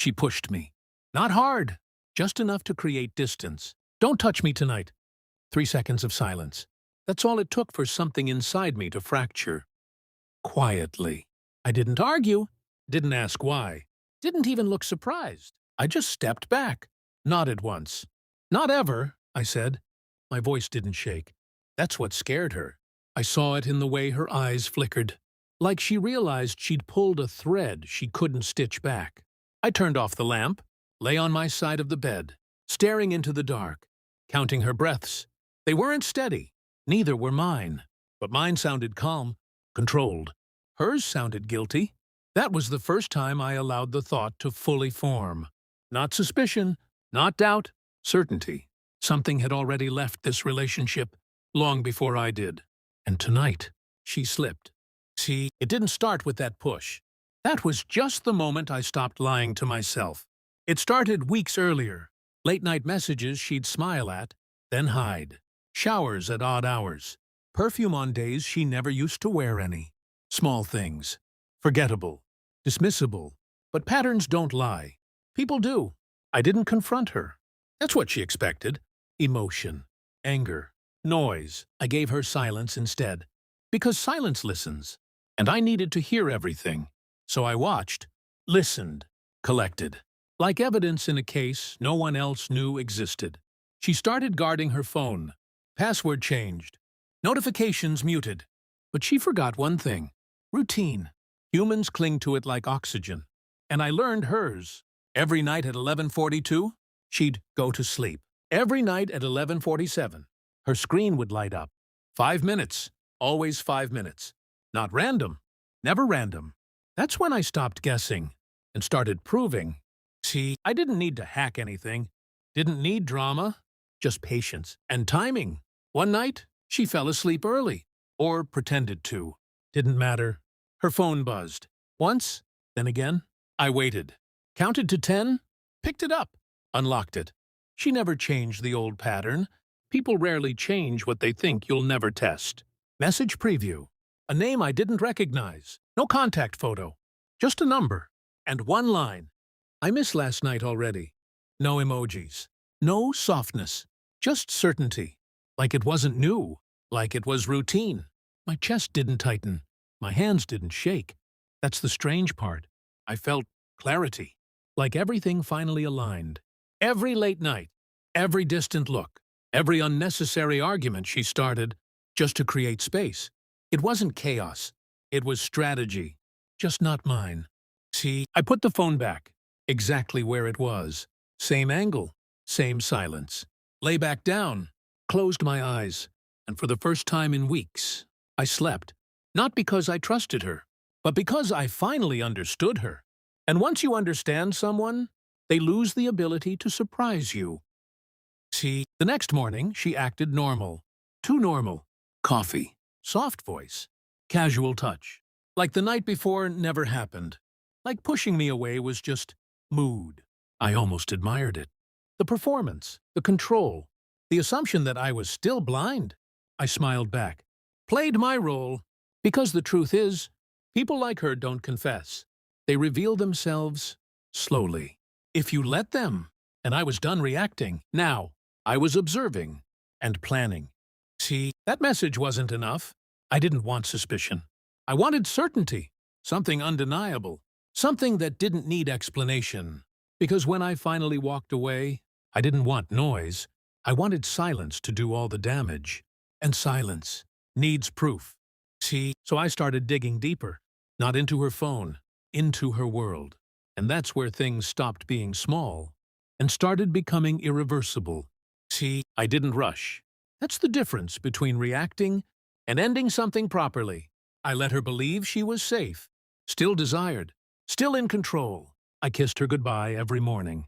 She pushed me. Not hard, just enough to create distance. Don't touch me tonight. 3 seconds of silence. That's all it took for something inside me to fracture. Quietly. I didn't argue, didn't ask why, didn't even look surprised. I just stepped back, nodded once. Not ever, I said. My voice didn't shake. That's what scared her. I saw it in the way her eyes flickered, like she realized she'd pulled a thread she couldn't stitch back. I turned off the lamp, lay on my side of the bed, staring into the dark, counting her breaths. They weren't steady, neither were mine, but mine sounded calm, controlled. Hers sounded guilty. That was the first time I allowed the thought to fully form. Not suspicion, not doubt, certainty. Something had already left this relationship long before I did. And tonight, she slipped. See, it didn't start with that push. That was just the moment I stopped lying to myself. It started weeks earlier. Late-night messages she'd smile at, then hide. Showers at odd hours. Perfume on days she never used to wear any. Small things. Forgettable. Dismissible. But patterns don't lie. People do. I didn't confront her. That's what she expected. Emotion. Anger. Noise. I gave her silence instead. Because silence listens. And I needed to hear everything. So I watched. Listened. Collected. Like evidence in a case no one else knew existed. She started guarding her phone. Password changed. Notifications muted. But she forgot one thing. Routine. Humans cling to it like oxygen. And I learned hers. Every night at 11:42, she'd go to sleep. Every night at 11:47, her screen would light up. 5 minutes. Always 5 minutes. Not random. Never random. That's when I stopped guessing and started proving. See, I didn't need to hack anything. Didn't need drama. Just patience and timing. One night, she fell asleep early. Or pretended to. Didn't matter. Her phone buzzed. Once, then again. I waited. Counted to 10. Picked it up. Unlocked it. She never changed the old pattern. People rarely change what they think you'll never test. Message preview. A name I didn't recognize. No contact photo. Just a number. And one line. I miss last night already. No emojis. No softness. Just certainty. Like it wasn't new. Like it was routine. My chest didn't tighten. My hands didn't shake. That's the strange part. I felt clarity. Like everything finally aligned. Every late night. Every distant look. Every unnecessary argument she started just to create space. It wasn't chaos. It was strategy. Just not mine. See, I put the phone back. Exactly where it was. Same angle. Same silence. Lay back down. Closed my eyes. And for the first time in weeks, I slept. Not because I trusted her, but because I finally understood her. And once you understand someone, they lose the ability to surprise you. See, the next morning, she acted normal. Too normal. Coffee. Soft voice. Casual touch. Like the night before never happened. Like pushing me away was just mood. I almost admired it. The performance. The control. The assumption that I was still blind. I smiled back. Played my role. Because the truth is, people like her don't confess. They reveal themselves slowly. If you let them. And I was done reacting. Now, I was observing and planning. See, that message wasn't enough. I didn't want suspicion. I wanted certainty. Something undeniable. Something that didn't need explanation. Because when I finally walked away, I didn't want noise. I wanted silence to do all the damage. And silence needs proof. See, so I started digging deeper. Not into her phone, into her world. And that's where things stopped being small and started becoming irreversible. See, I didn't rush. That's the difference between reacting and ending something properly. I let her believe she was safe, still desired, still in control. I kissed her goodbye every morning.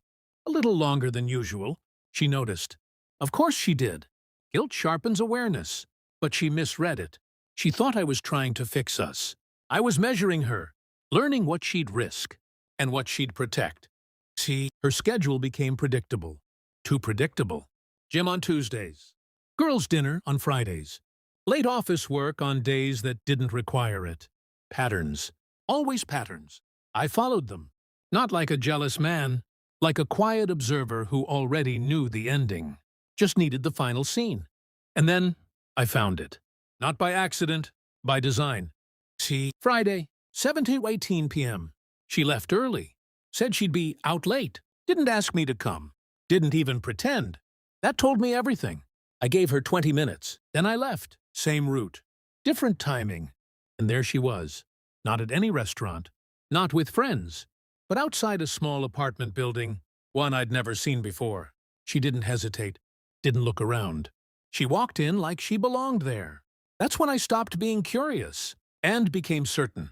A little longer than usual, she noticed. Of course she did. Guilt sharpens awareness. But she misread it. She thought I was trying to fix us. I was measuring her, learning what she'd risk and what she'd protect. See, her schedule became predictable. Too predictable. Gym on Tuesdays. Girls' dinner on Fridays. Late office work on days that didn't require it. Patterns. Always patterns. I followed them. Not like a jealous man, like a quiet observer who already knew the ending. Just needed the final scene. And then I found it. Not by accident, by design. See, Friday, 7 to 18 p.m. She left early. Said she'd be out late. Didn't ask me to come. Didn't even pretend. That told me everything. I gave her 20 minutes. Then I left. Same route. Different timing. And there she was. Not at any restaurant. Not with friends. But outside a small apartment building. One I'd never seen before. She didn't hesitate. Didn't look around. She walked in like she belonged there. That's when I stopped being curious. And became certain.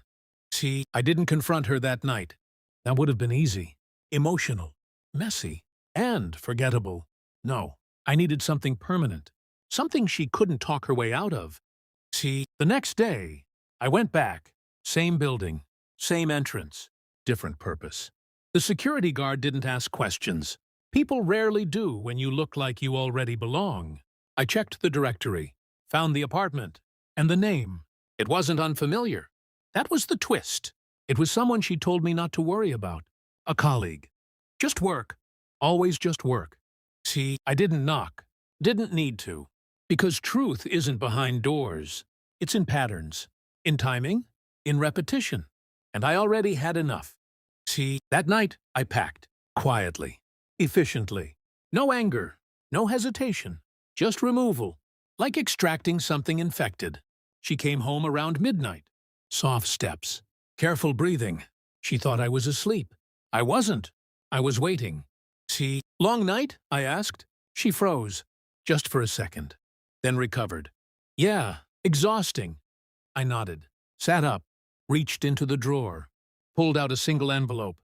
See, I didn't confront her that night. That would have been easy. Emotional. Messy. And forgettable. No. I needed something permanent. Something she couldn't talk her way out of. See, the next day, I went back. Same building. Same entrance. Different purpose. The security guard didn't ask questions. People rarely do when you look like you already belong. I checked the directory. Found the apartment. And the name. It wasn't unfamiliar. That was the twist. It was someone she told me not to worry about. A colleague. Just work. Always just work. See, I didn't knock. Didn't need to. Because truth isn't behind doors. It's in patterns. In timing. In repetition. And I already had enough. See, that night I packed. Quietly. Efficiently. No anger. No hesitation. Just removal. Like extracting something infected. She came home around midnight. Soft steps. Careful breathing. She thought I was asleep. I wasn't. I was waiting. See, long night? I asked. She froze. Just for a second. Then recovered. Yeah, exhausting. I nodded. Sat up. Reached into the drawer. Pulled out a single envelope.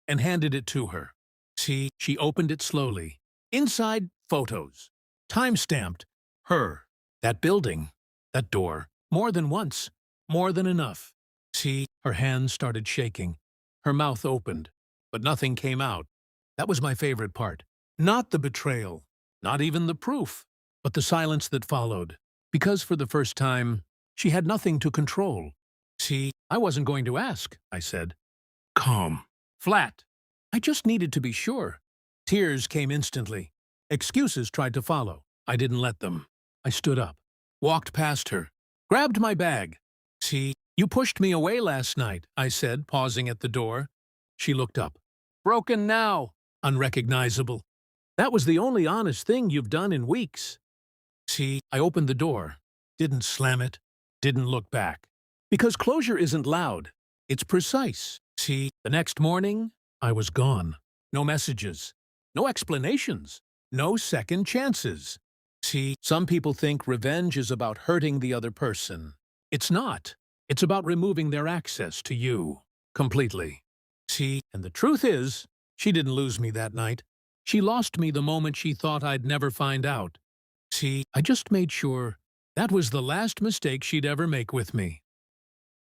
And handed it to her. See, she opened it slowly. Inside, photos. Time-stamped. Her. That building. That door. More than once. More than enough. See, her hands started shaking. Her mouth opened. But nothing came out. That was my favorite part. Not the betrayal. Not even the proof. But the silence that followed. Because for the first time, she had nothing to control. See, I wasn't going to ask, I said. Calm. Flat. I just needed to be sure. Tears came instantly. Excuses tried to follow. I didn't let them. I stood up. Walked past her. Grabbed my bag. See, you pushed me away last night, I said, pausing at the door. She looked up. Broken now. Unrecognizable. That was the only honest thing you've done in weeks. See, I opened the door. Didn't slam it. Didn't look back. Because closure isn't loud. It's precise. See, the next morning, I was gone. No messages. No explanations. No second chances. See, some people think revenge is about hurting the other person. It's not. It's about removing their access to you. Completely. See, and the truth is, she didn't lose me that night. She lost me the moment she thought I'd never find out. See, I just made sure that was the last mistake she'd ever make with me.